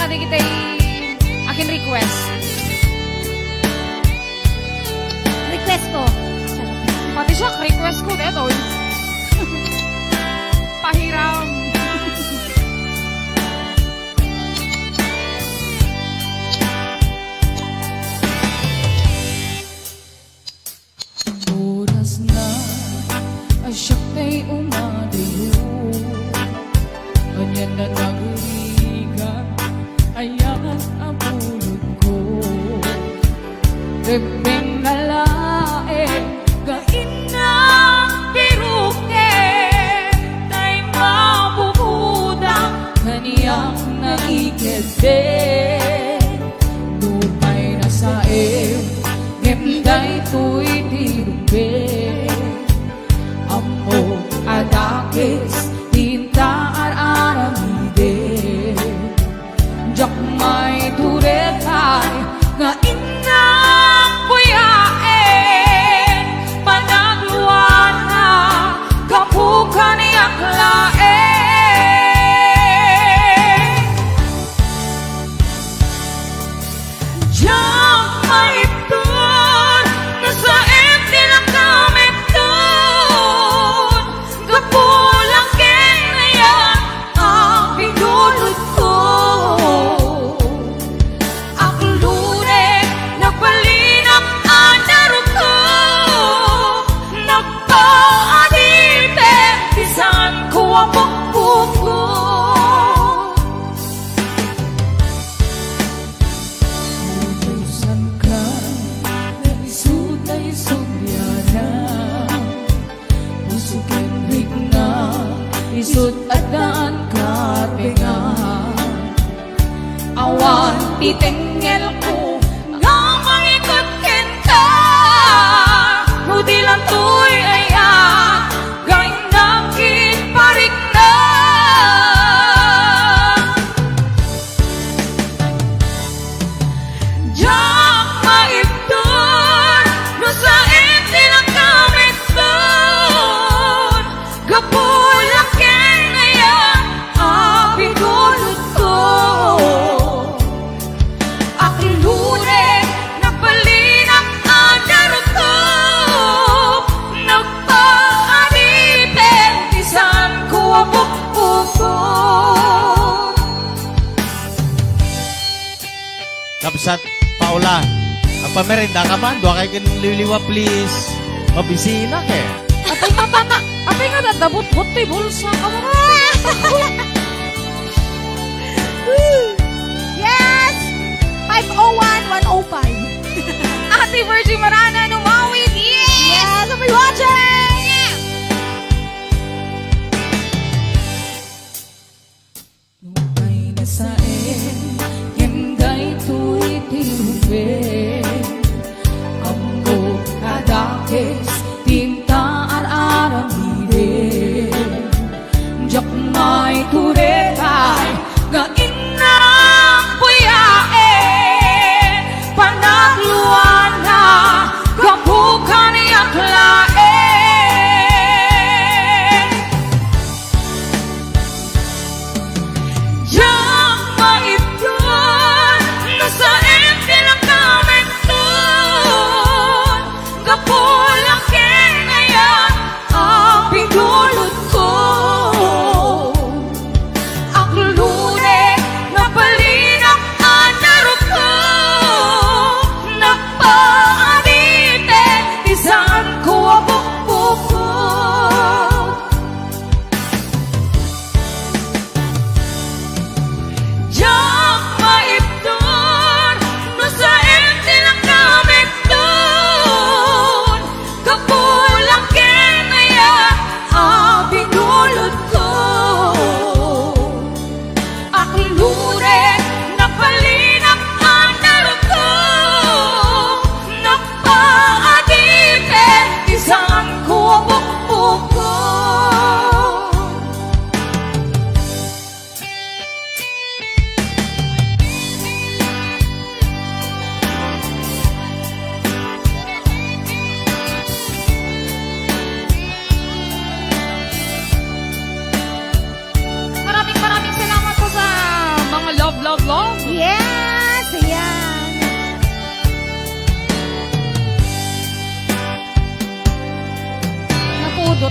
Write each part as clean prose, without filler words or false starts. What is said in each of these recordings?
kadi kita akin request. Request ko. Pati siya, request ko dito. Pahiram. Oras na ay siya kay umadayo. Kanya na nagurigan, ayan ang pulot ko. Rebeng na lae, gain na piruke, tay mabubudang kaniyang naikede. Lumay na sae, gemday to'y dirube. Amo adakis, tinta ar-aramide. Jak may turekay, nga inang buyaen. Panagluan na, kapukan niyak laen. Jak may tur, nasa empty lang kami dun. Kapulang kaya ang pinulot ko. Aklure, nagpalinang anarot ko. Nagpaadite, bisan ko ang pagpupo. Utusan ka, naisutay subyana. Pusukin higna, isut at daan ka pinga. Awan titengel ko, nga mangikot kenta. Nudi lang to'y ayan, gain nakit parik na. Jak maipton, no sa empty lang kami dun. Gapulang kaya ang pinulot ko. Aklure, nagpalinang anarot ko. Nagpaadipin, isan ko ang pagpupo. Kapsat, Paula, ang pamerinda ka man, doon kayo liliwa, please. Mabisina ka eh. Apay nga dadabot-bot tayo bulsa ka mo. Yes! 501-105. Ate Virgie Marana, numawit. Yes! Yes! I'll be watching! Lumay na saen, yenday to'y tirube. Amo adakis, tinta ar-aramide. Jak may turekay, nga inang buyaen. Panagluan na, kapukan niyak laen. Jak maipton, nasa empty lang kami dun. Kapulang kaya ang pinulot ko. Aklure,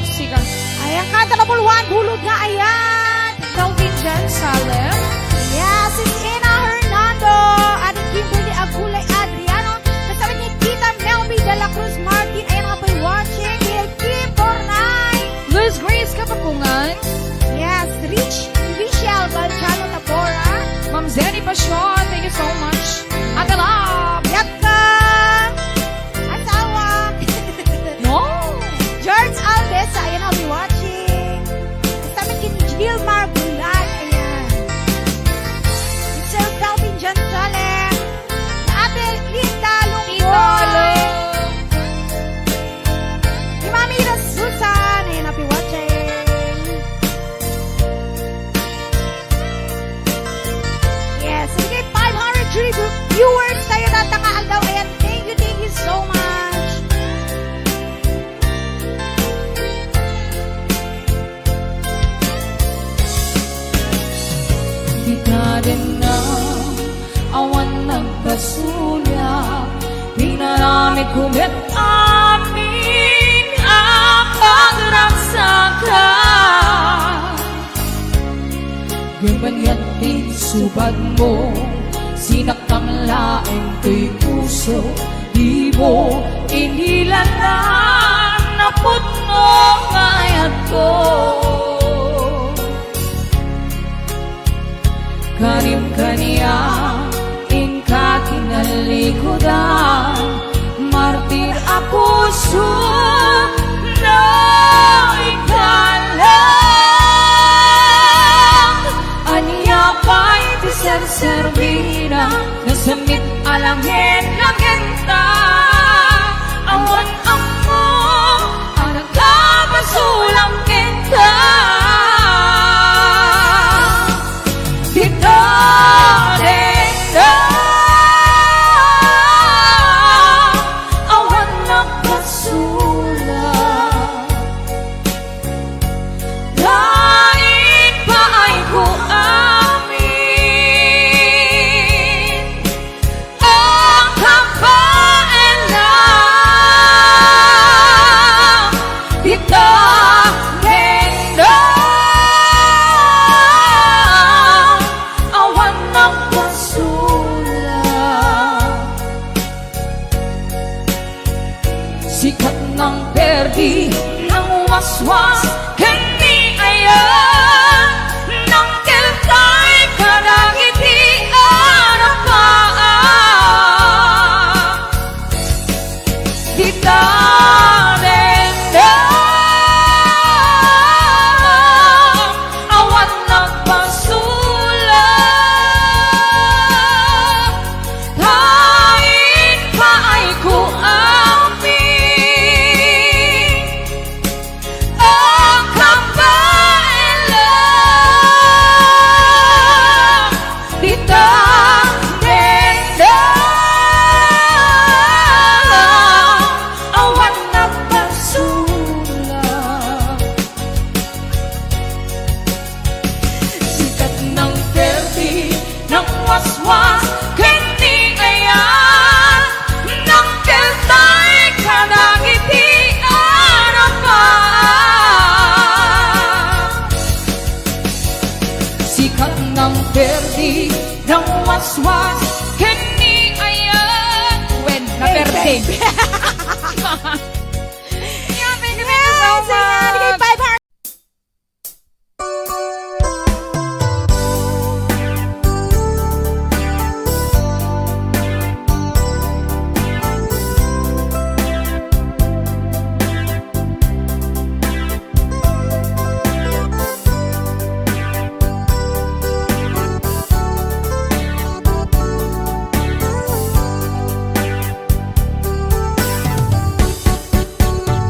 Sigan. Ayan, kanta number 1, bulod nga, ayan. Calvin Jan Salem. Yes, it's Ina Hernando. At Kimberly Agulay Adriano. Kasama ni Tita Melby de la Cruz Martin. Ayan nga po'y watching. Lil Kim Bornay. Liz Grace Kapakungan. Yes, Richelle Balchano Tabora. Ma'am Zenny Pasyon. Thank you so much. Ate Lab. Yaka. Asawa. No. George Aldesa. Ayan, I'll be watching. Kasama ni Gilmar Bulan. Ayan. Sir Calvin Jan Salem. Ate Linda Lungboy. Si Mami Susan. Ayan, I'll be watching. Yes, sige, 500 viewers tayo natangaan daw. Ayan, thank you so much. Di ka rin na awan ng basura. Pinaramit kumit amin ang pagragsakan. Ganyan din subad mo, sinakang laing kay puso. Di mo inilanan na puno ngayat ko. Karim kaniya, ingka kinalikodan. Martir ako na ikalang. Aniya pa'y tiserservira, nasamit alangin langenta. Awan ako, ang nagkapasulang kita. Dito rin na awan ng kasulat. Dahil pa ay ko amin ang kapailan. Dito rin na awan ng kasulat. Sikat ng perdi ng waswas, hindi ayan ng kiltay karangiti arapaan. Di tarin na awan ng pasulat. Kahit pa ay ko amin ang kapailan. Di tarin na awan ng pasulat. Sikat ng perdi ng waswas, hindi ayan ng keltay karangiti arapan. Sikat ng perdi ng waswas, hindi ayan when na perdi. Yeah, thank you so Yes, ayan, bigay much. 500.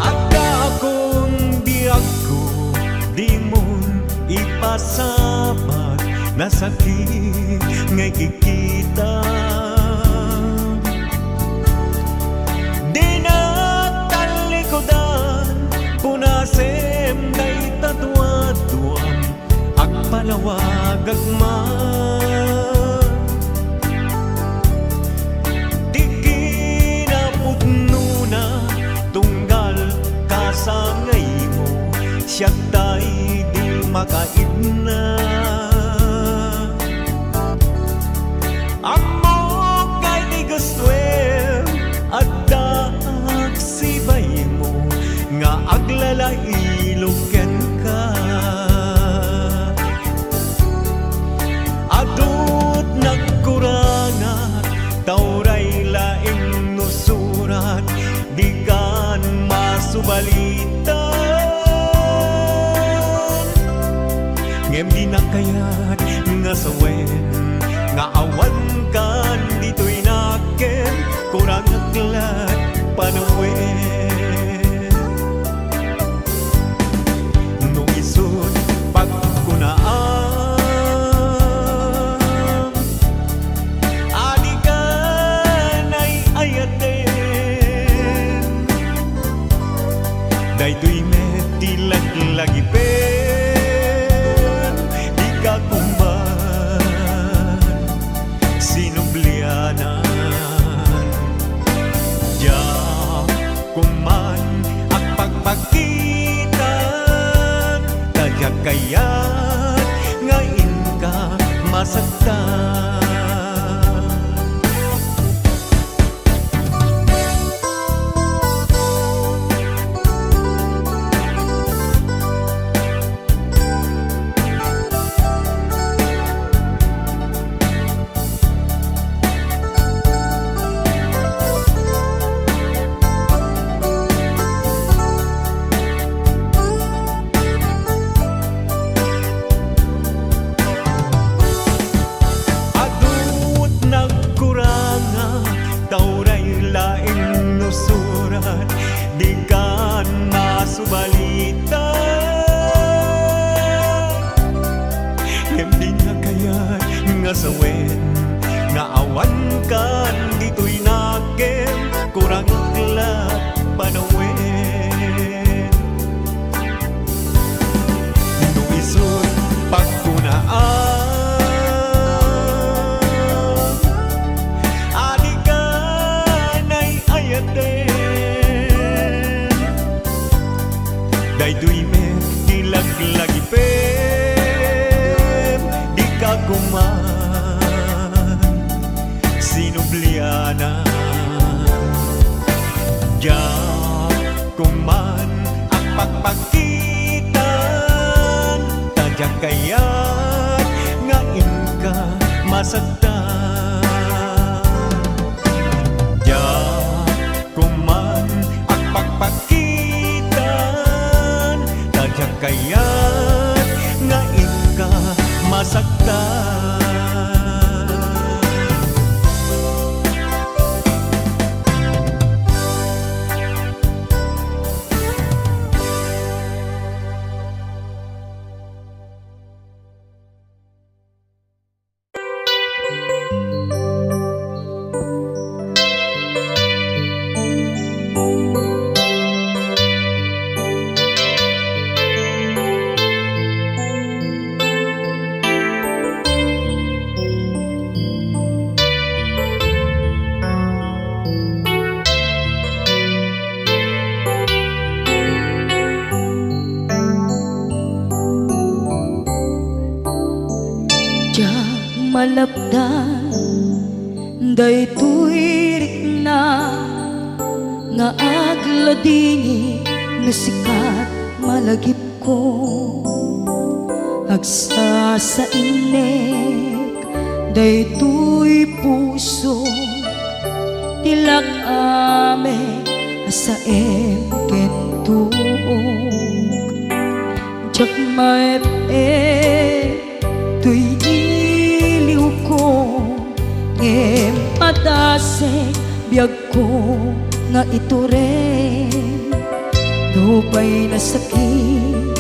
Agda akong biyag ko, di mo ipasabak na sakit ngay kikita. Di na talikodan, punasem kay tatuatuan, agpalawag agman. Di kinaputno na tunggal kasangay mo. tay di makaidna. Amo kay di gustuin at daag sibay mo nga aglalailuken ka. Adut nagkurangat tauray laing nusurat di kan masubalitan. Ngem di na kayat nga sawen nga awan kan dito'y naken kurang aglat panawen. No isod pagkunaan adi ka na'y ayaten daytoy meti laglagipen di ka kuman sinublianan. Diya kuman at pagpakitan tadya kayat ngayon ka masaktan. Adut nagkuranga tauray laing nusurat di kan masubalitan. Ngem di nga kayat nga sawen nga awan kan dito'y nakem kurang aglat panawen. No isod pagkunaan adi ka na'y ayaten daytoy met dilaglagipen di ka kuman sinublianan. Diya kuman ang pagpakitan tadya kayat ngayon ka masaktan. Diya kuman ang pagpakitan tadya kayat ngayon ka masaktan. Malapdan daytoy rikna nga agladingi nga sikat malagip ko agsa sa inek daytoy puso tilak ame sa emkentuog jak maep tuy iliw ko ngem adase biyag ko nga ito rin dupay na sakit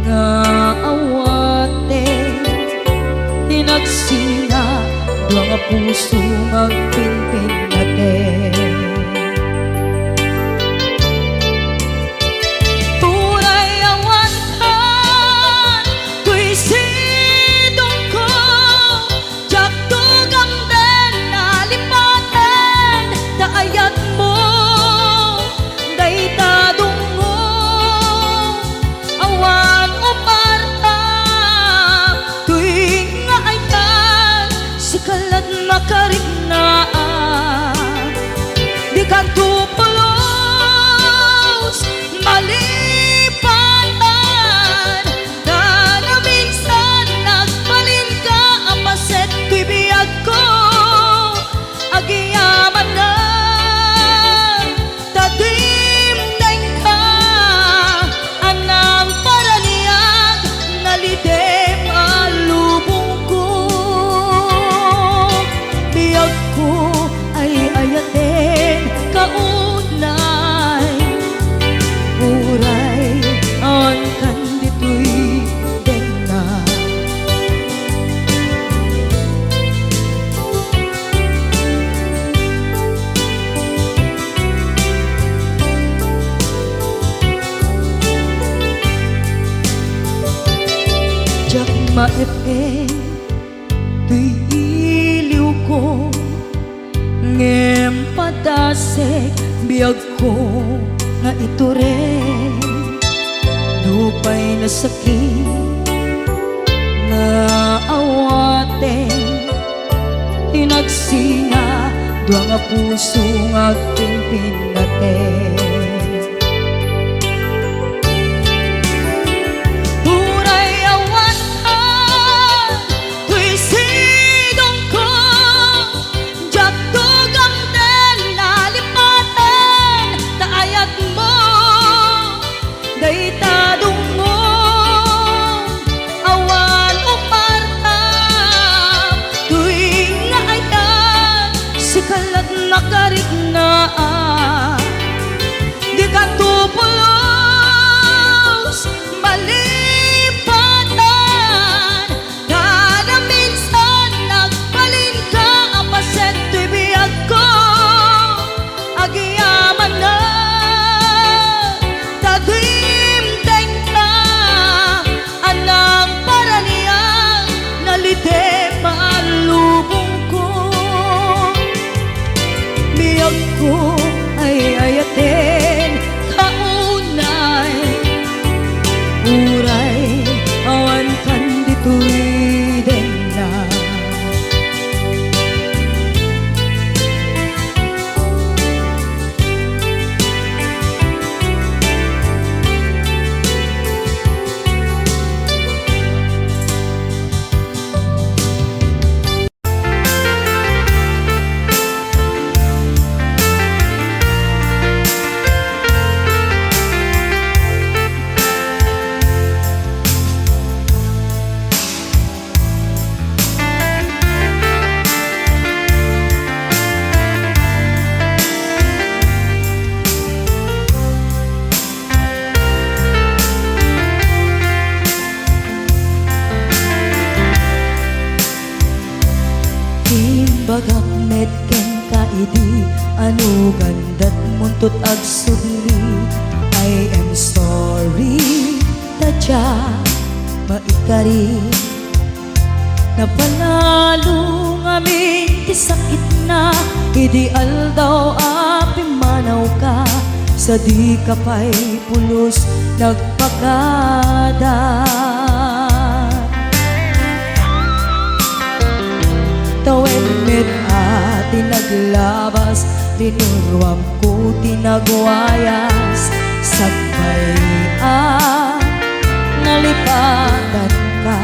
nga awate tinagsina dua nga puso nga pinpin natin. maepeng tuy iliw ko ngem padasek biyag ko nga ito rin dupay na sakit na awaten tinagsinga dua nga puso nga aking pinaten. Uray awan ka tuy sidong ko jak tugang den lalipatan taayat mo daytadong mo awan uparta tuwing naayan si kalat nakarit na di ka tupulos malipatan kada minsan nagbalin ka apaset tuy biyag ko agiyaman na tagimteng ka anang para niya nalite malubong ko biyag ko ay ayaten kaunay uray awan kan dito'y den na. Timbagak medken kaidi anu gandat muntut ag sudli I am sorry tadya maikari napanalo ngamin ti sakit na ideal daw api manaw ka sa di ka pa'y pulos nagpagada. Tawen met ati naglabas tinuruam ko tinagwayas sagbay nalipatan ka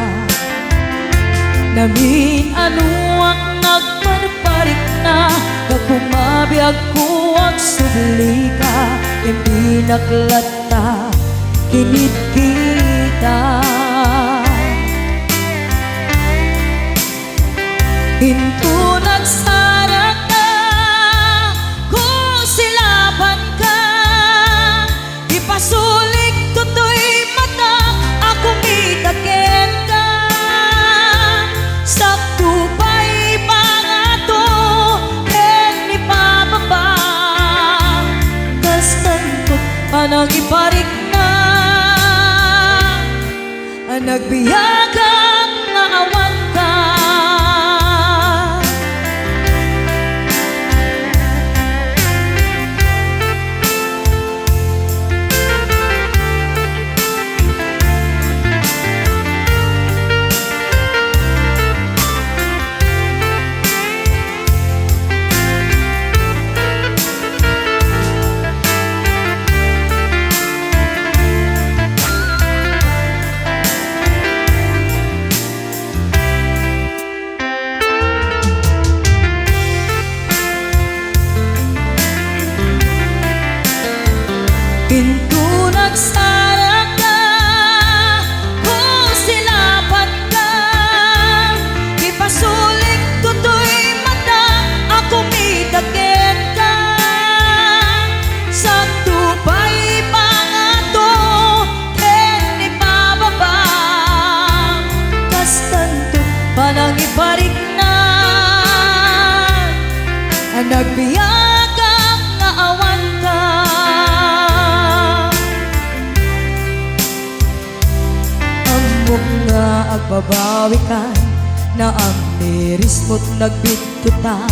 namin anuak nagparparik na kagumabiyag ko ang subli ka hindi naklata kinit kita. Hinto nagsarak ka kung silaban ka ipasulik tutoy mata ako mitaken ka sakto pa'y pangato ken ni pababa kastantot panang iparik na nagbiyagang nga awan ka. Hinto nagsarak ka kung silaban ka ipasulik tutoy mata ako mitaken ka sakto pa'y pangato ken ni pababa kastanto panang iparik na nagbiyagang nga awan ka. kung nga agbabawi ka na ang miris mo't nagbitutan.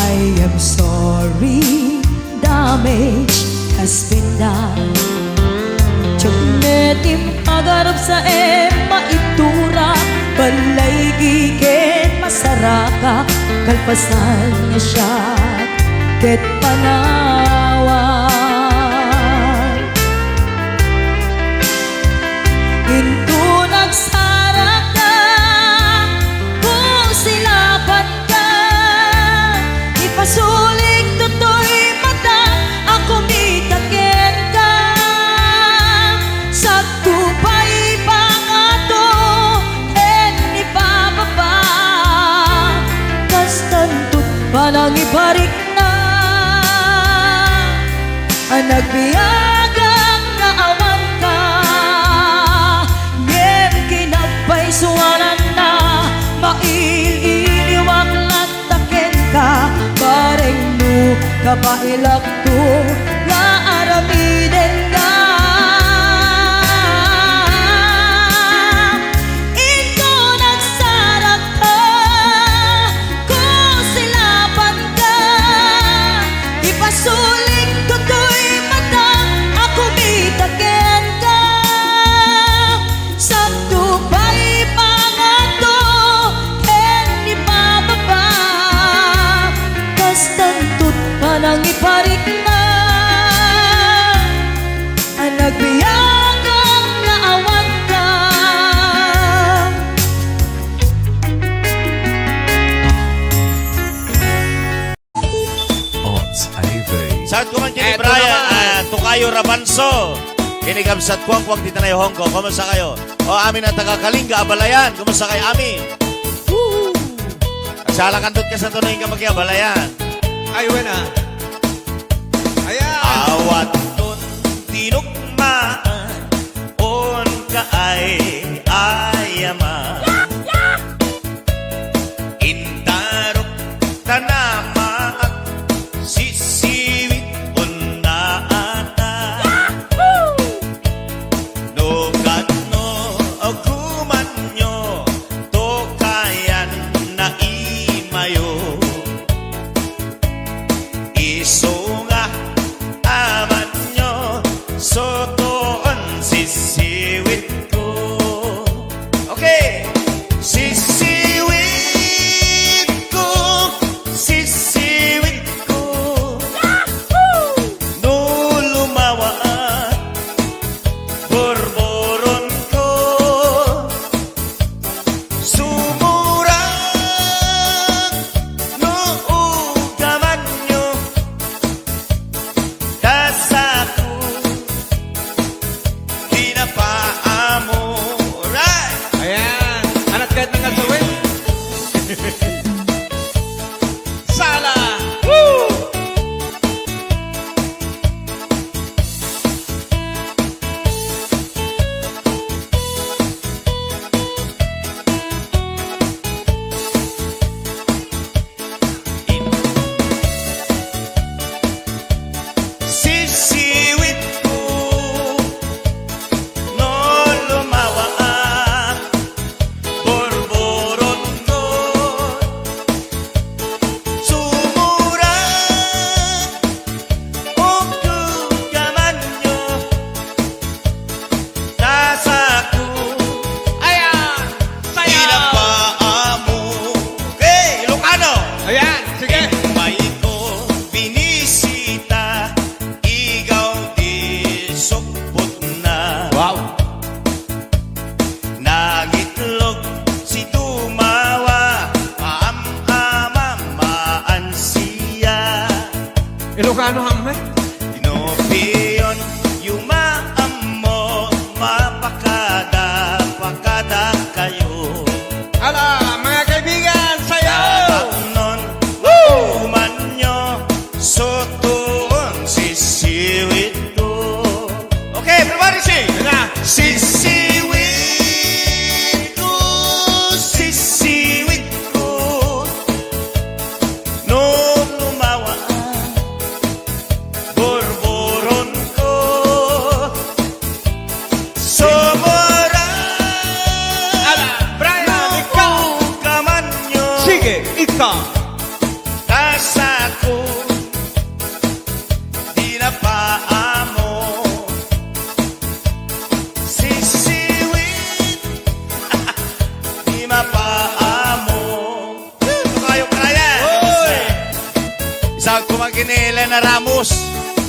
I am sorry, damage has been done. Tiyagnetim agarap sa maitura, balay gigen masaraka, kalpasan niya siya ket panawan. Into nagsarak ka, kung silapan ka, ipasulig tutoy mata, ako mitaken ka. Sakto pa'y pangato, ni bababa, kastantot panang ibarik na, ang nagbiyagang naawan ka. Ngem kinagpay suwanan na, maililiwag lataken ka, bareng no kapailak to, nga aramiden ka. Ito nagsarak ka, kung silapan ka, ipasulig tutoy mata, ako mitaken ka. Sakto pa'y pangato, ni bababa, kastantot panang iparik na, ang nagbiyagang naawan ka. Saat ko man kini Brian, Tukayo Rabanso. Kinigabsat kuwang-kuwang dito na yung Hong Kong. Kumusta kayo? O amin na taga-Kalinga, Abalayan. Kumusta kayo, amin? Salakandot ka sa tunoy ka mag-Abalayan. Ay, wena. Ayan. Awat nun tinukmaan, on ka ay ayaman. Intarok tanama at sisiwit undaata. Nugat no aguman nyo, tokayan na imayo. Iso nga aman nyo, sotoon sisiwit ko. Okay. Sisiwit ko, sisiwit ko. No lumawa, borboron ko. Sumurang, no ugaman nyo, dasaku, pinapaamo. Right! Ayan. Anak kahit ng gagawin. Sala! Sisiwit ko, no lumawa, borboron ko. Sumura, o kugaman nyo, nasaku. Ayan! Pinapaamo. Okay, Ilocano! Ayan. Sige. May ko binisita, igaw di sukpot na. Wow. Nagitlog si Tumawa, maam-amam maansiya. Ilocano hamme. Tinopiyon, yumaam mo, mapakada, pakada kayo. Ala, mga kaibigan, sayaw! Nun, mauman nyo, sotoon sisiwit ko. Okay, everybody sing! Sisiwit ko, sisiwit ko. No lumawa, kumagin ni Elena Ramos.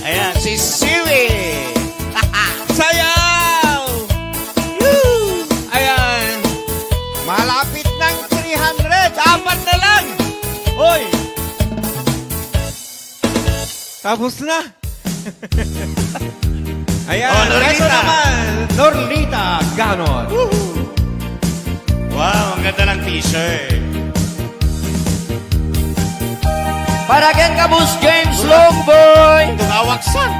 Ayan, si Siwi. Sayaw! Woo! Ayan. Malapit ng 300. Apat na lang. Hoy! Tapos na. Ayan. Oh, Norlita. Ito naman, Norlita Ganon. Wow, ang ganda ng t-shirt. Para ken kabus James Longboy. Tungawaksan.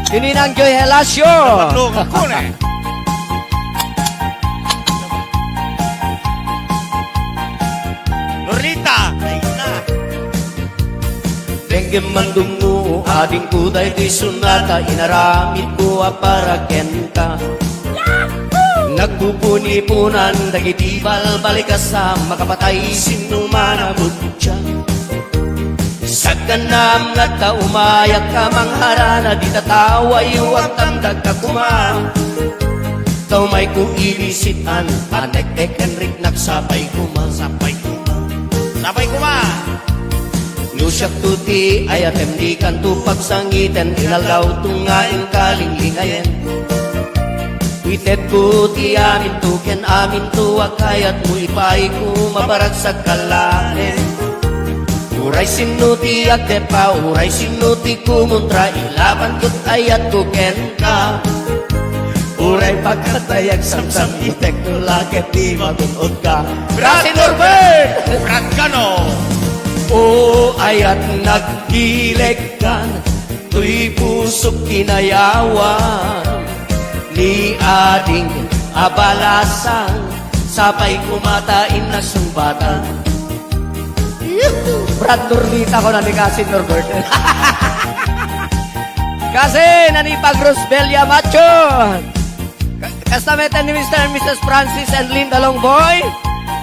Kininang Joy Helasio. Patlong ako na eh. Norlita. Ay na. Dengue mandungu ading kuday di sunata inaramit ko para kenta. Nagpupuni-punan dagitibal balik sa makapatay sinumana butya. Sa kanam nga ta umayak ka mangharana di tatawa yuwag tamdag ka kuma. Tau may kuilisitan anek-ek enrik nagsapay kuma. Sapay kuma. Sapay kuma. Nusyak tuti ayatem di kanto pagsangiten inalaw tungain kalinglingayen. Itet ko ti amin tuken amin tuwag kayat mo ipay ko mabarag sa kalahin. Uray sinuti at depa, uray sinuti kumuntra ilaban ko't ayat ko ken ka. Uray pagkatayag samsam itek no lakit di magunod ka. Brasi Norbert! Brad Cano. O ayat nagkilig ka, tuy pusok kinayawan. Ni ading abalasan, sabay kumatain na sumbatan. Brad Norlita ko na ni Kasi Norbert. Kasi nanipag Rosbelia Macho. Kastameta ni Mr. and Mrs. Francis and Linda Longboy.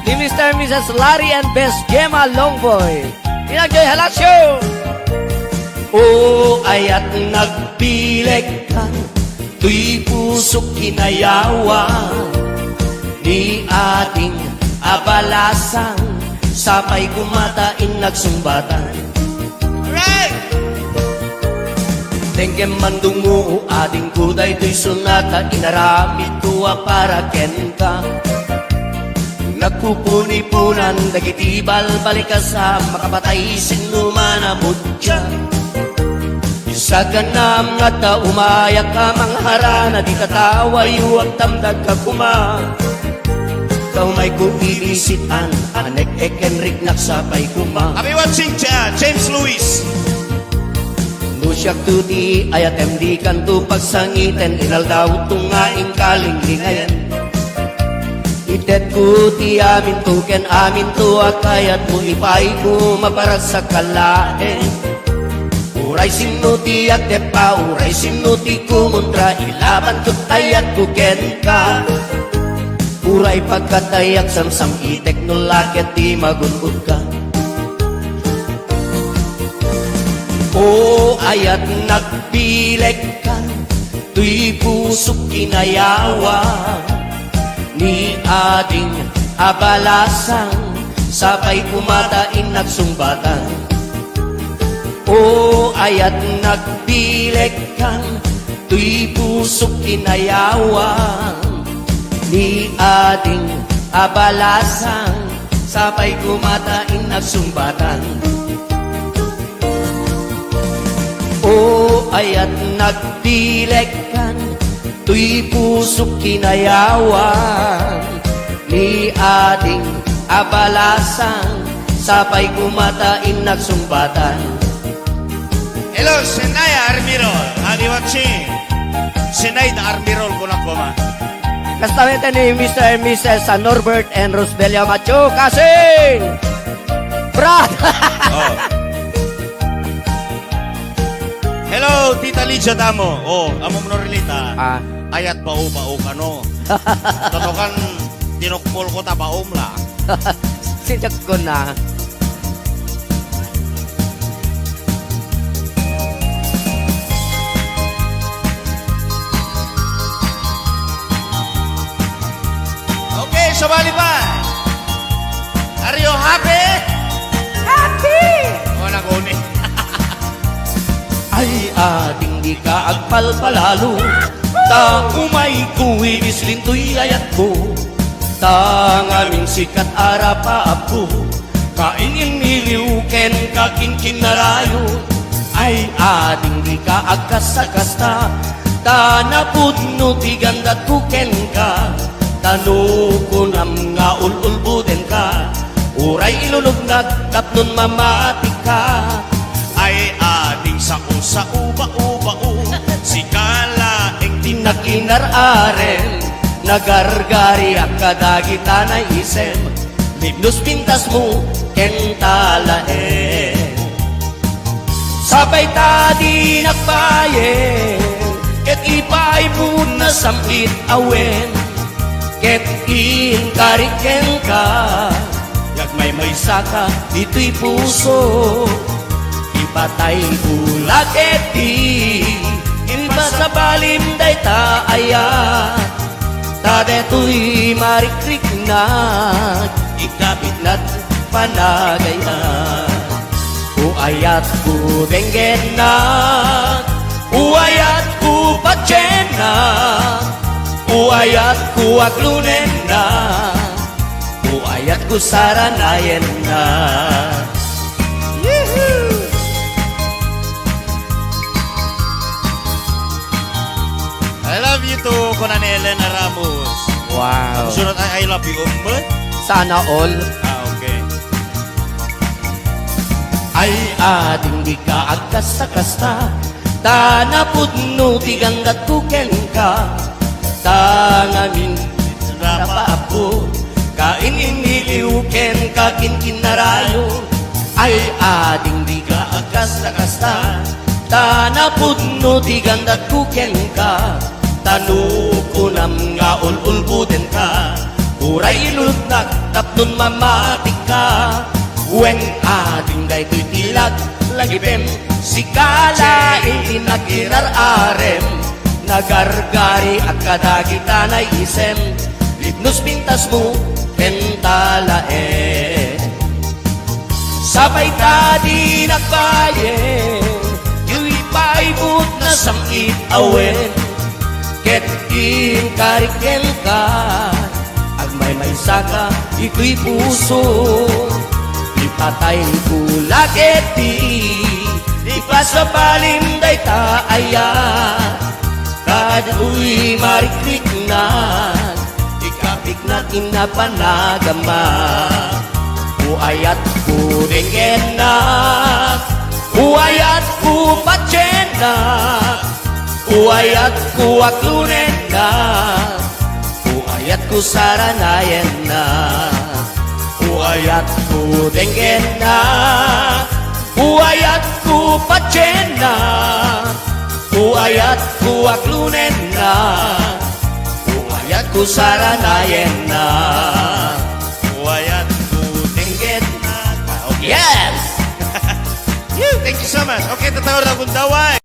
Ni Mr. and Mrs. Larry and Best Gemma Longboy. Inagjoy Halasyo. O ayat nagbileg ka, tuy pusok kinayawan. Ni ating abalasan, sabay kumatain nagsumbatan. Alright! Tengke mandungu ading kuday tuy sunata inaramit ko para kenta. Nagpupuni-punan dagitibal balik ka sa makapatay sinumana mutya. Sa ganam nga ta umayak ka mangharana di tatawa yuwag tamdag ka kuma. Kau may kuilisitan anek-ek enrik nagsapay kuma. Kami watching James Lewis. Nusyak tuti ayat MD kanto pagsangiten inal daw tungaing kalinglingayen. Itet ko ti amin tuken amin tuwag kayat mo ipay ko maparag sa kalain. Uray sinuti at depa, uray sinuti kumuntra ilaban ko't ayat ko ken ka. Uray pagkatayak samsam itek no lakit di magunod ka. O ayat nagbileg ka, tuy pusok kinayawan. Ni ading abalasan, sabay kumatain nagsumbatan. O ayat nagbileg ka, tuy pusok kinayawan. Ni ading abalasan, sabay kumatain nagsumbatan. O ayat nagbileg ka, tuy pusok kinayawan. Ni ading abalasan, sabay kumatain nagsumbatan. Hello, Senaya Armirol. Kami watching. Senayda Armirol ko na kuma. Kastamenta ni Mr. and Mrs. Norbert and Rosbelia Macho. Kasing! Brad! Oh. Hello, Tita Lydia Damo. Oh, amo mo Norlita. Ah. Ayat bao ka no. Totokan tinukpol ko ta baom la. Sinyak ko na. Okay, sabali pa. Are you happy? Happy! Oh, naguni. ay ating di ka agpalpalalo. Ta umay kuwi bislintoy ayat ko, tang aming sikat arapa ako. Kaingin niliw ken kakinkin narayo, ay ating di ka agkasta-kasta. Ta napudno ti gandat kuken ka, tanukunam nga ululbuden ka. Uray ilulugnag tapnon mamatik ka, Ay ating saong sa uba-uba-u, si kalaeng tinakinararen, nagargari ak kadagita na isem, libnos pintas mo kentalaen. Sabay tadi nagbayen, ket ipay mo na sampit awen, ket inkariken ka, yagmay saka dito'y puso. Ipatay ulat eti, iba sa balim day taaya, tadeto'y marikrik na, ikapit na't panagayan. Uayat ko denggen na, uayat ko patyen na, uayat ko aglunen na, uayat ko saranayen na. I love you too, Kunan Elena Ramos. Wow. Sunod ay I love you, Umbot. Sana all Okay. ay ating di ka agkasta-kasta. Ta napudno ti gandat kuken ka, tangamin rapa ako. Kain iniliw ken kakinkin narayo, ay ating di ka agkasta-kasta. Ta napudno ti gandat kuken ka, tanukunam nga ululbuden ka. Uray ilulutnak tapnon mamatik ka, wen ating daytoy tilag lagipem, si kalaing tinakinararem, nagargari at kadagita na isem, libnos pintas mo kentalaen. Sabay tadi nagbayen, yung ipaibot na samkit awen, ket inkariken ka, agmay saka ito'y puso. Ipatay ko lageti, ipasabalim day taaya, kado'y marikrik na, ikapik na kinapanagama. Uayat ko denggen na, uayat ko patyen na, uayat ko aklunen na, uayat ko saranayen na. Uayat ko denggen na, uayat ko patyen na, uayat ko aklunen na, uayat ko saranayen na. Uwayat ko Denggen na. Okay. Yes! Thank you so much. Okay, tatawag na akong daway.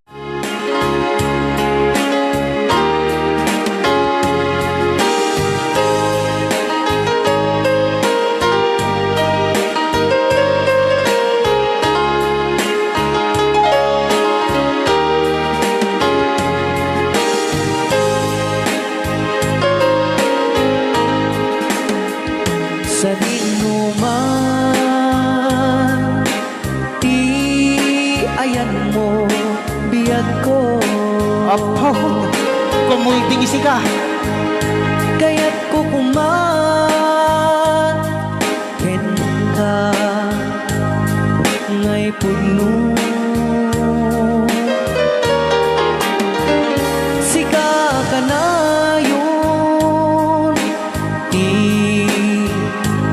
Sa dinuman, ti ayan mo, biyag ko. Apo, kumulting isi ka. Kaya't ko kuman, ken ka, ngay pudno. Sika ka na yun, ti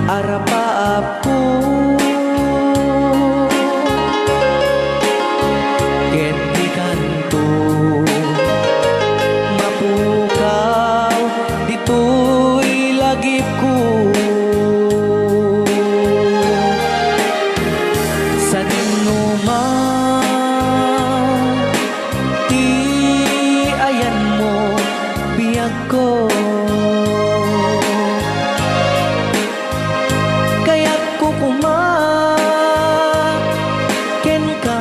arapaap ko. Ket di kanto, mapukaw, dito'y lagip ko. Sa dinuman, ti ayan mo, biyag ko. Kaya't ko kumaken ka,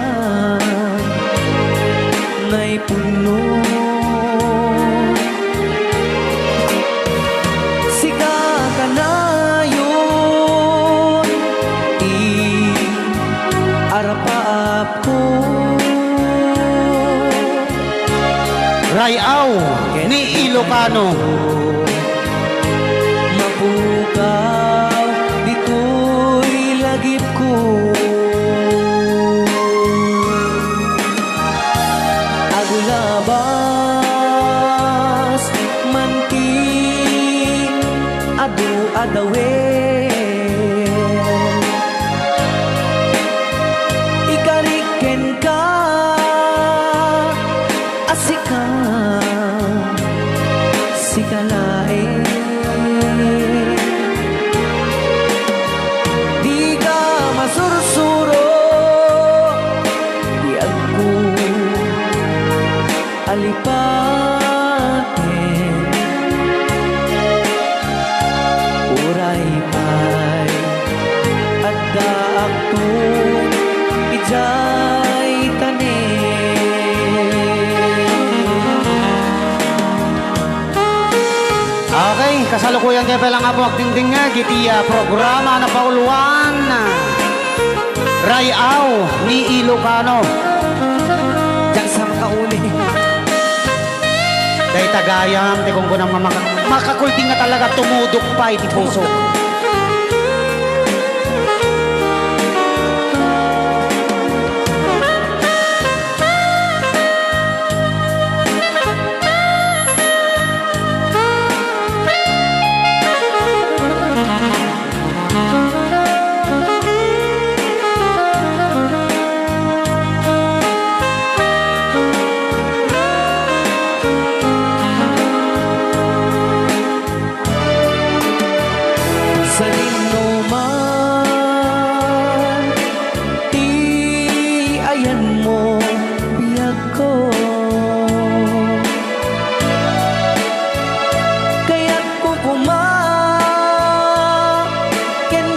Rayaw ni Ilocano. Mapukaw, dito'y lagip ko. Agulabas, manti, adu-adawen. Ikariken ka, asika, sikalain. Di ka masursuro, di ako alipatin. Uray pa'y adda ako ijay Okay, kasalukuyan kayo palang nga po akting nga gitiya programa na pauluan Rayaw ni Ilocano. Diyan sa makauli. Dahil tagayam, di kung kunang makakulting nga talaga tumudok pa iti puso. Sa man, ti ayan mo biyag ko. Kaya't kung kumaken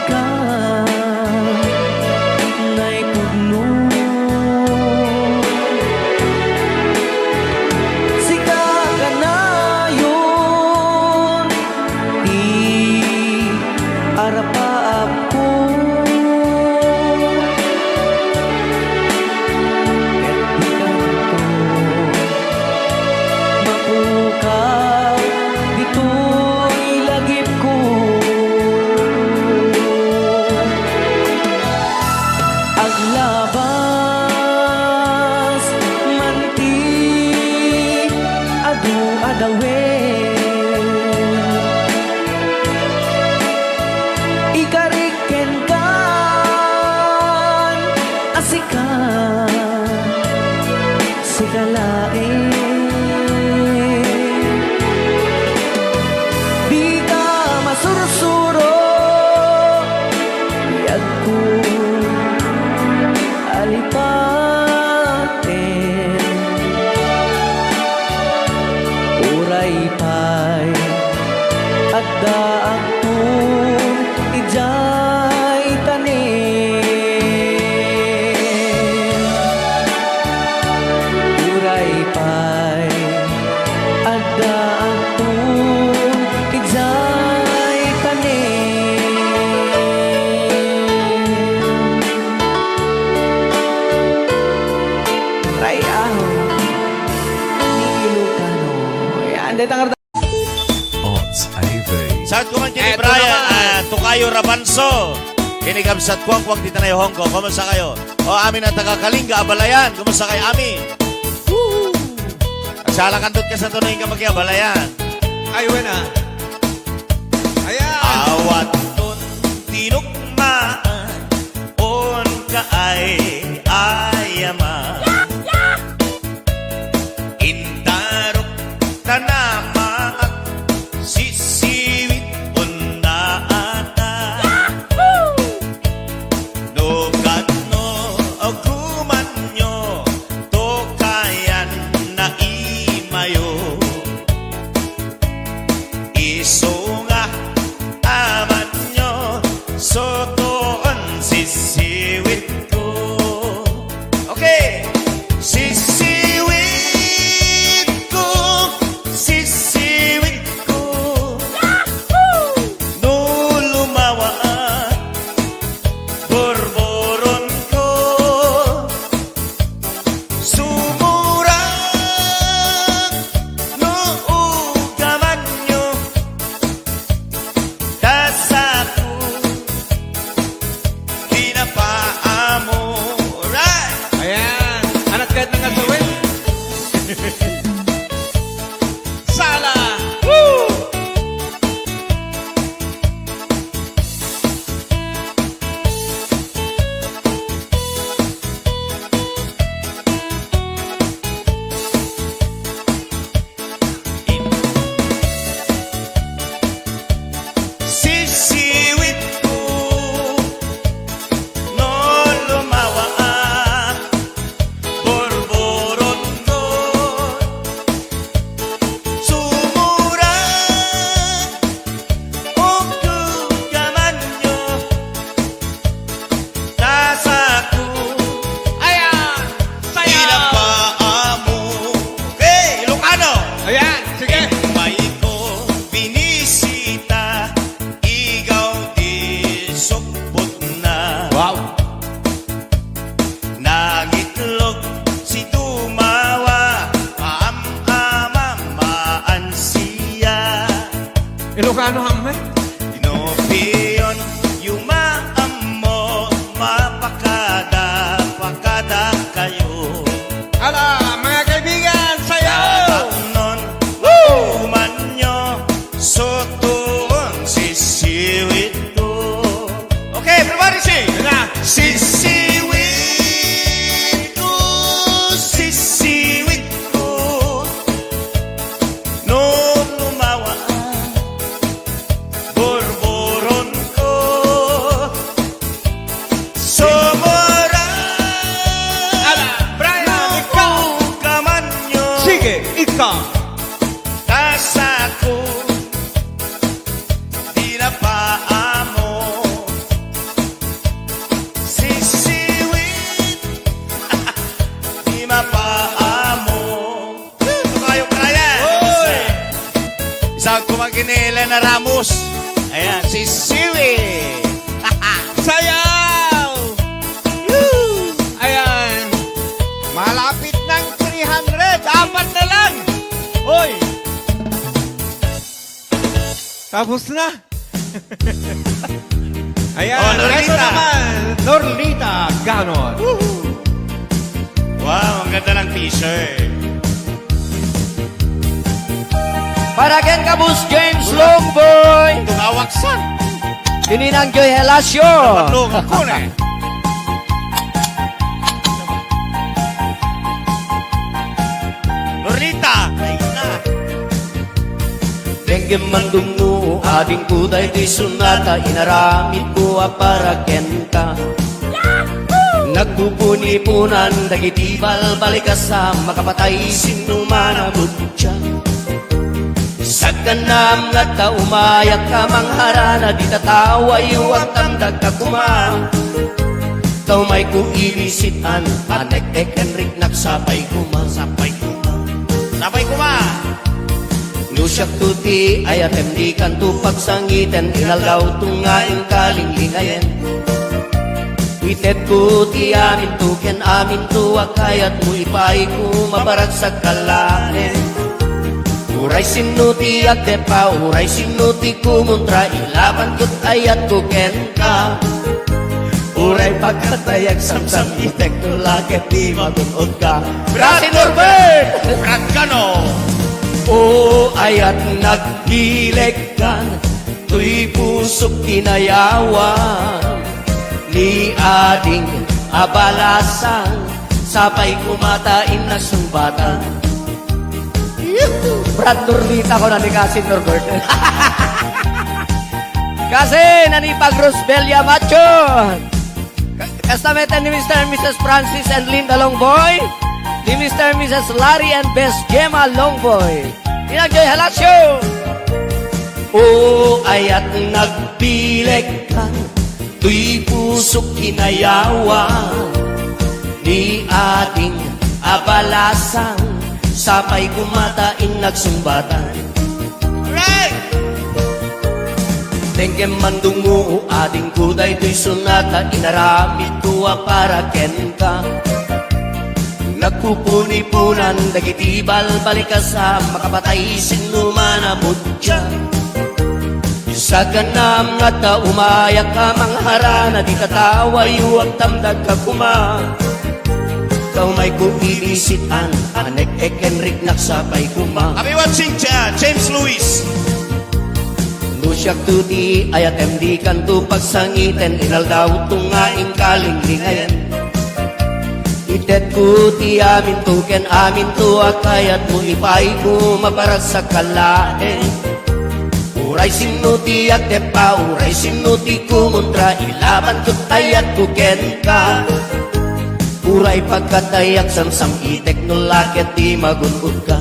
ka, na'y pugno. Sika ka na yun, di arapaap ko. Kaya't di ka to mapukaw, dito'y lagip ko. Aglabas, manti, adu-adawen. Ikariken kan, asika, sikalain. Di ka masursuro, di ako alipatin. Uray pa'y adda akong ijay tanin. Uray pa'y adda akong ijay tanin. Rayaw ni Ilocano. Yan, dito ang Sa kuman kini Brian, Tukayo Rabanso. Kinigabsat kuwang dito na Hong Kong. Kumusta kayo? O amin ang taga-Kalinga, Abalayan. Kumusta kayo amin? Nagsalakandot ka sa tunoy ka mag-Abalayan. Ay, wena. Ayan. Awat ton tinukmaan on ka ay ayaman. Intarok tanama at sisiwit on na ata. No gano aguman nyo to kayan na imayo. Soprano hamay. Inopiyon, yumaan mo, pakada kayo. Ala, mga kaibigan, sayaw! Nun, uman nyo, sotoon sisiwit ko. Okay, everybody sing! Sisiwit ko, sisiwit ko. Nung lumawa ang borboron ko, sobra. Brian, ikaw! Kaman nyo, Sige, ikaw! kasako, di na paamo. Sisiwit, di mapaamo. Ito kayo, Brian. Isang kumaginila na Ramos. Ayan, sisiwit. Sayaw! Ayan. Malapit ng 300. Apat na lang. Hoy! Tapos na. Ayan. Oh, Norlita. Ito naman. Norlita Ganon. Wow, ang ganda ng t-shirt. Para ken kabus James Longboy. Tungawaksan. Kininang Joy Helasio. Patlong ko na. Norlita. Ayun na. Dengue mandungu ading kuday di sunata inaramid ko para kenta. Nagpupuni-punan dagiti balik sa makapatay sinumana butya. Sa kanam nga ta umayak ka mangharana di tataway huwag tamdag ka kuma. Tau may kuibisitan anek Enrik nagsapay kuma. Sapay kuma. Sapay kuma. Nusyak tuti ayat emdi kantu pagsangiten inaldaw tungaing kalinglingayen. Itet ko ti amin tu ken amin tu akayat mo ipay ko mabarag sa kalahin. Uray sinuti agdepa uray sinuti kumuntra ilaban ko't ayat ko ken ka. Uray pagkatayag samsam itek ko laket di magunod ka. Brasi Norbert! Brad Cano. O ayat naghilig kan, tuy pusok kinayawan, ni ading abalasan, sabay kumatain na sumbatan. Brad Norlita ko na ni Kasin Norbert. Kasi nanipag Rosbelia Macho. Kastameta ni Mr. and Mrs. Francis and Linda Longboy. Ni Mr. and Mrs. Larry and Best Gemma Longboy. Inagjoy Halasyo. O ayat nagpilik ka, tuy pusok kinayawan, ni ating abalasan, sapay kumatain nagsumbatan. Right! Dengue mandungu ading kuday tuy sunata inaramid tuwa para ken ka. Nagpupuni-punan dagiti balik sa makapatay sinumana butya. Sa ganam nga ta umayak ka mangharana di tataway huwag tamdag ka kuma. Kau may kuibisitan anek Enrik nagsapay kuma. Kami watching James Lewis. Nusyak tuti ayat emdi kantu pagsangiten inaldaw tungaing kalinglingayen. Itet ko ti amin tu ken amin tu akayat mo ipay ko maparag sa kalahin. Uray sinuti at tepa, uray sinuti kumuntra, ilaban ko't ayat ko ken ka. Uray pagkatayak samsam itek no laket di magunod ka.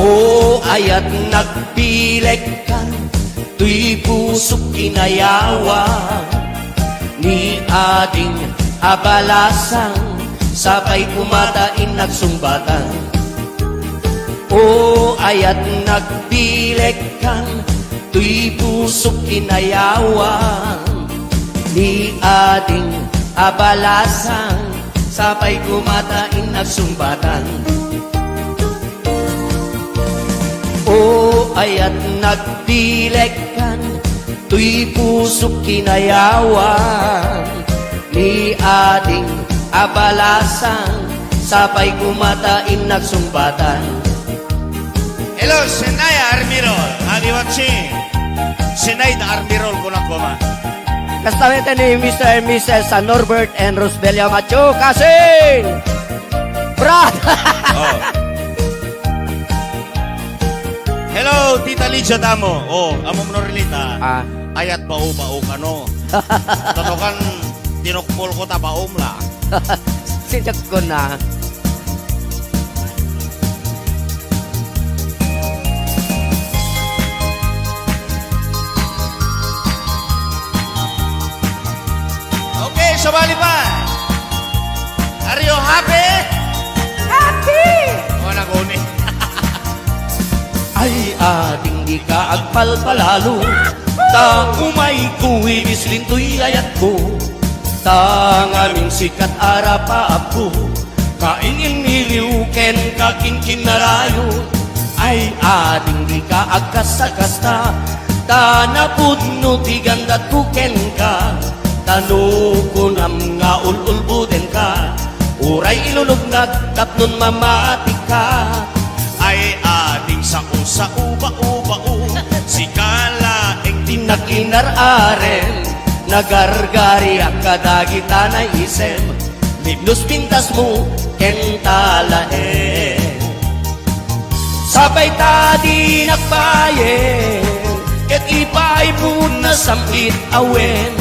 O ayat nagpilik ka, tuy pusok kinayawan, ni ading abalasan, sabay kumatain nagsumbatan. O ayat nagpilik ka, tuy pusok kinayawan, ni ading abalasan, sabay kumatain nagsumbatan. ayat nagdilekan, tuy pusok kinayawan, ni ading abalasan, sabay kumatain nagsumbatan. Hello, Senay Armirol. Adi watching. Senay na Armirol ko lang kuma. Kastamete ni Mr. and Mrs. Norbert and Rosbelia Macho Kasing! Brad! Oh. Hello, Tita Lydia Damo. Oh, amo mo relita. Ah, Ayat bao ka no. Tatokan tinukpol ko ta baom la. sinyak ko na. Okay, sabali pa. Are you happy? Happy! O, naguni. Ay ating di ka agpalpalalo, ta umay kuwi islintoy ayat ko, ta ngaming sikat arapa ako, kaingin niliw ken kakinkin narayo. Ay ating di ka agkasta-kasta, ta napudno ti gandat ko ken ka, tanu ko nam nga ululbuden ka, uray ilulugnag tapnon mamati ka. Ay ating sa uba-uba-u. Si Kala eng Tinakinararen, nagargari ang kadagita na isem, libnos pintas mo, kentalaen. Sabay tadi nagbayen, ket ipay po na samit awen,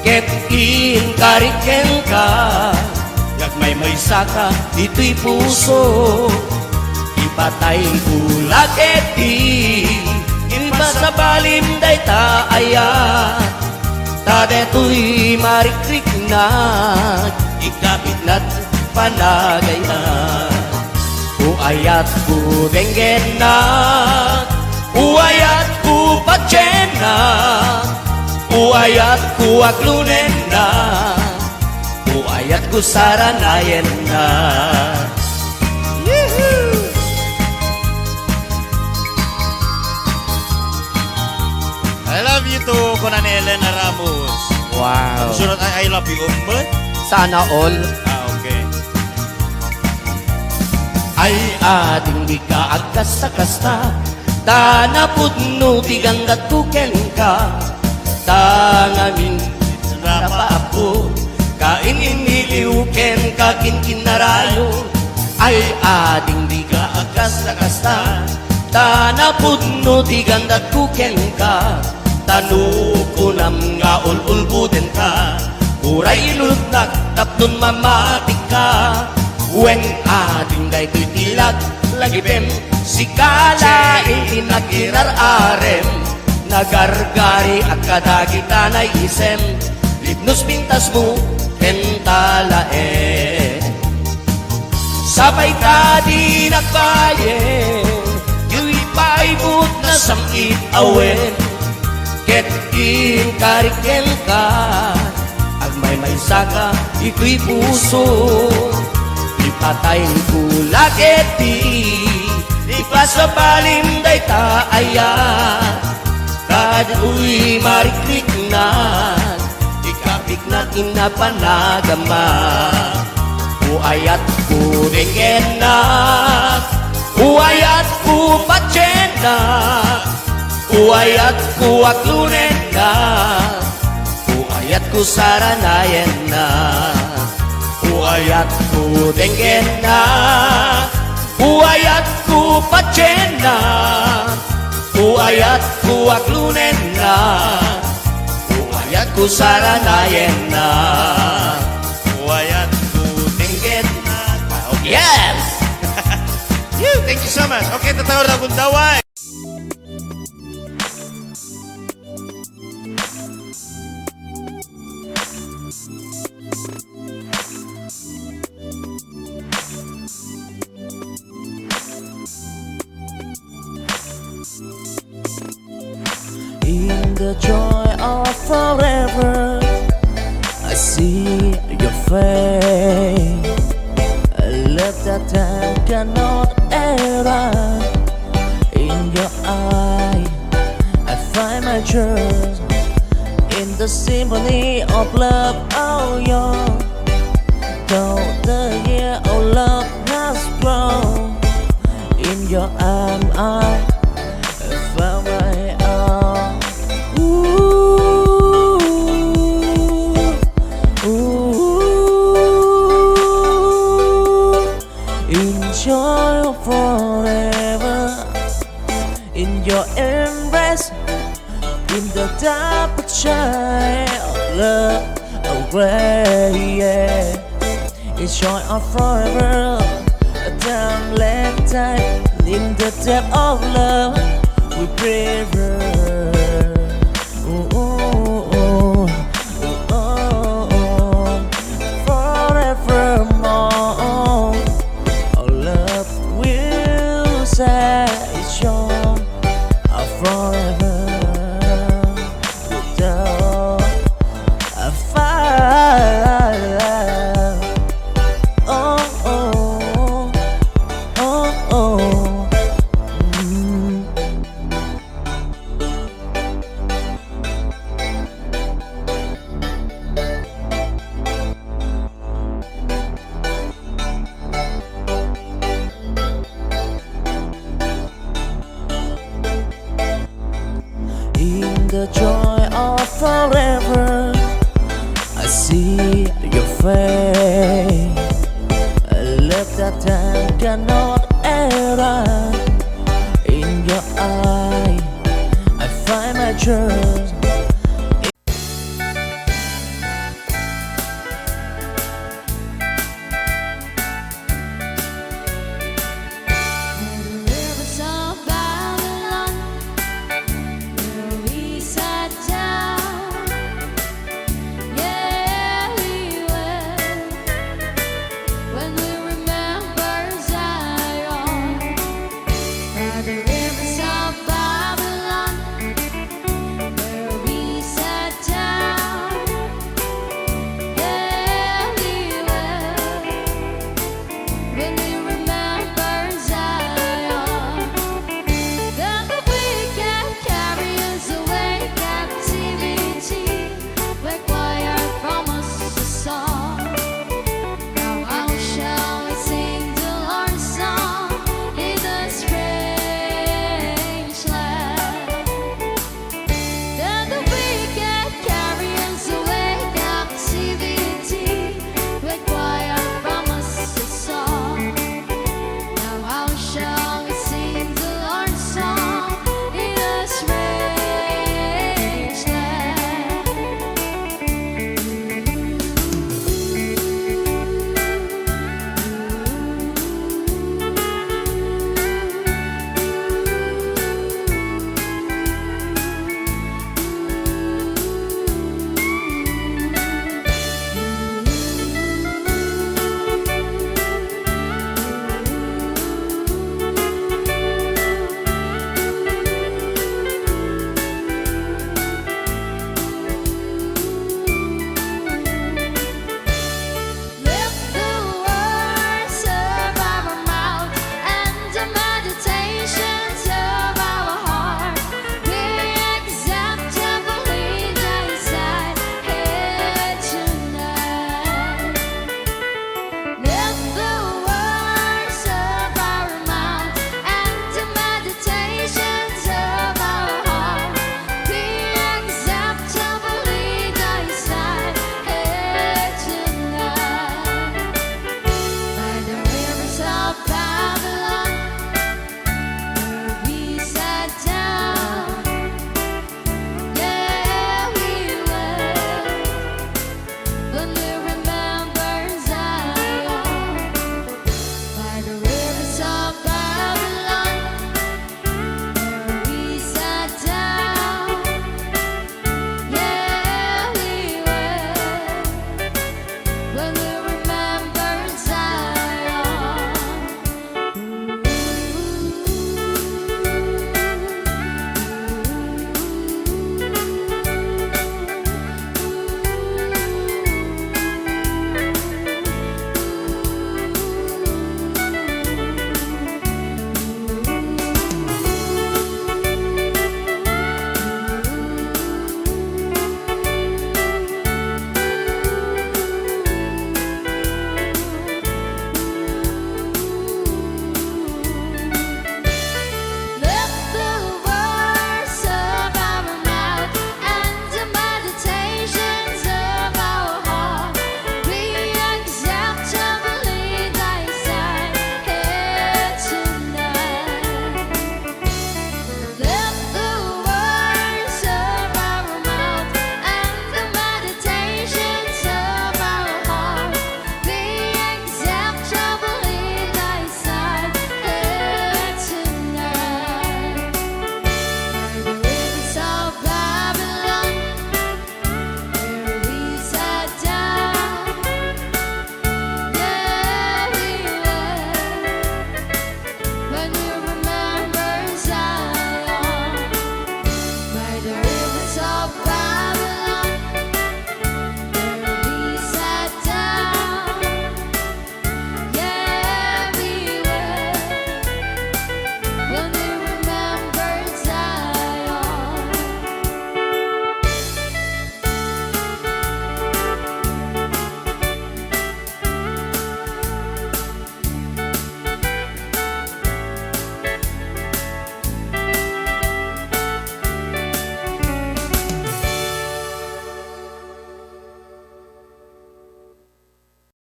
ket inkariken ka, gagmay may saka dito'y puso. Ipatay bulag eti, inba sa balim day taaya, ta deto'y marikrik na, ikapit na't panagayan. Uayat ku denggen na, uayat ku patyen na, uayat ku aglunen na, uayat ku saranayen na. I love you too, Kunan Elena Ramos. Wow. Sunod ay I love you, umbet. Sana all Okay. ay ating di ka agkasta-kasta, ta napudno ti gandat kuken ka, ta ngamin rapa ako, kain iniliw ken kakinkin narayo. Ay ating di ka agkasta-kasta, ta napudno ti gandat kuken ka, tanu ko nam nga ululbuden ka, uray ilulugnak tapnon mamati ka. Wen ating day tilag lagipem, si Kala itinakinararem, nagargari ang kadagita na isem, libnos pintas mo kentalaen. Sabay tadi nagbayen, yu'y paibot na samit awen, ket inkariken ka, agmay may saka ito'y puso. Ipatay bulag eti, ipasabalim day taaya, kadu'y marikrik na, ikapik na inapanagama. Uayat ku denggen na, uayat ku patyen na, uayat ku aglunen na, uayat ku saranayen na, uayat ku denggen na, uayat ku patyen na, uayat ku aglunen na, uayat ku saranayen na, Uwayat ku denggen na. Okay. Yes! Thank you so much. Okay, tatawar na kong daway. In the joy of forever, I see your face. I love that time cannot err. In your I find my truth in the symphony of love. Oh, yeah. Though the year of love has grown, in your arms I found my own. Ooh, ooh, enjoy forever in your embrace, in the dark shine of love away. Yeah. It's joy of forever, a time left time in the depth of love we prefer. Ooh, ooh, ooh, ooh, forevermore, our love will say it's joy of forever without a fire. In the joy of forever, I see your face. A love that time cannot erase. In your eye, I find my truth.